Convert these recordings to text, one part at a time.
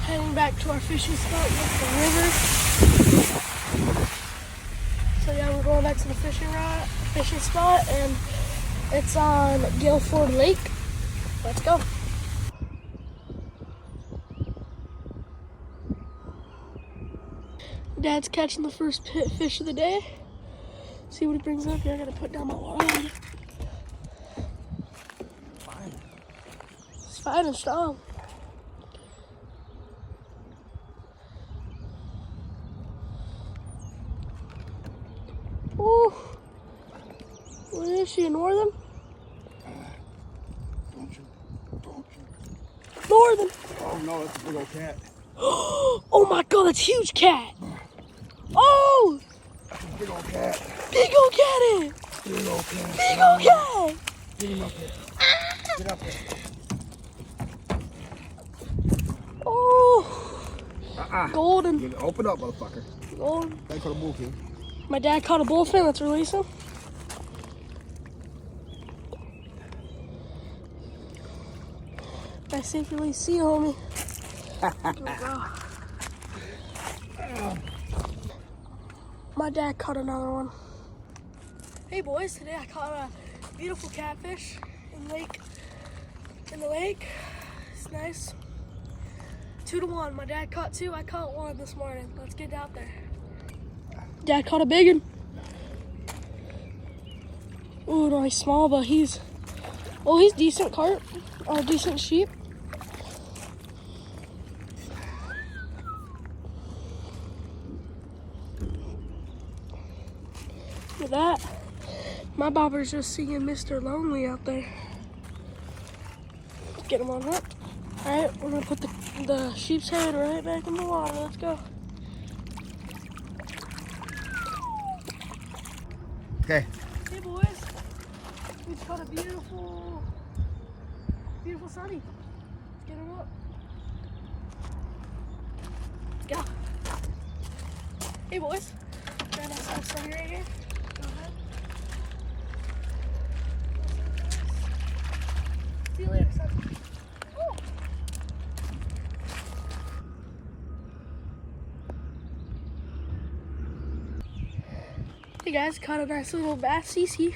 Heading back to our fishing spot with the river. So yeah, we're going back to the fishing spot, and it's on Guilford Lake. Let's go. Dad's catching the first fish of the day. See what he brings up here. I gotta put down my line. It's fine and strong. Ooh. What is she, a northern? Don't you. Northern. Oh no, that's a big old cat. Oh my God, that's a huge cat. Oh! That's a big old cat. Big old cat in. Big old cat. Big old cat. Get him up here. Get up there. Oh. Golden. You open up, motherfucker. Golden. Thanks for the bullfin. My dad caught a bullfin. Let's release him. I safe release. See you, homie. My dad caught another one. Hey boys, today I caught a beautiful catfish in the lake. It's nice. 2-1. My dad caught 2. I caught 1 this morning. Let's get out there. Dad caught a big one. Ooh, nice small, but he's decent carp or decent sheep. Look at that. My bobber's just seeing Mr. Lonely out there. Let's get him on hook. All right, we're gonna put the sheep's head right back in the water. Let's go. Okay. Hey boys, we just caught a beautiful sunny. Let's get him up. Go. Hey boys, got a nice little sunny right here. Go ahead. See you later, son. Woo. Hey guys, caught a nice little bass, Cece.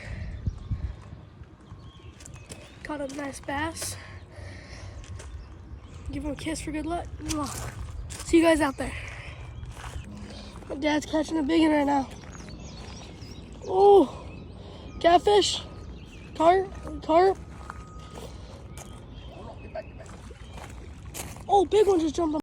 Caught a nice bass. Give him a kiss for good luck. See you guys out there. My dad's catching a big one right now. Oh, catfish, carp. Oh, big one just jumped on.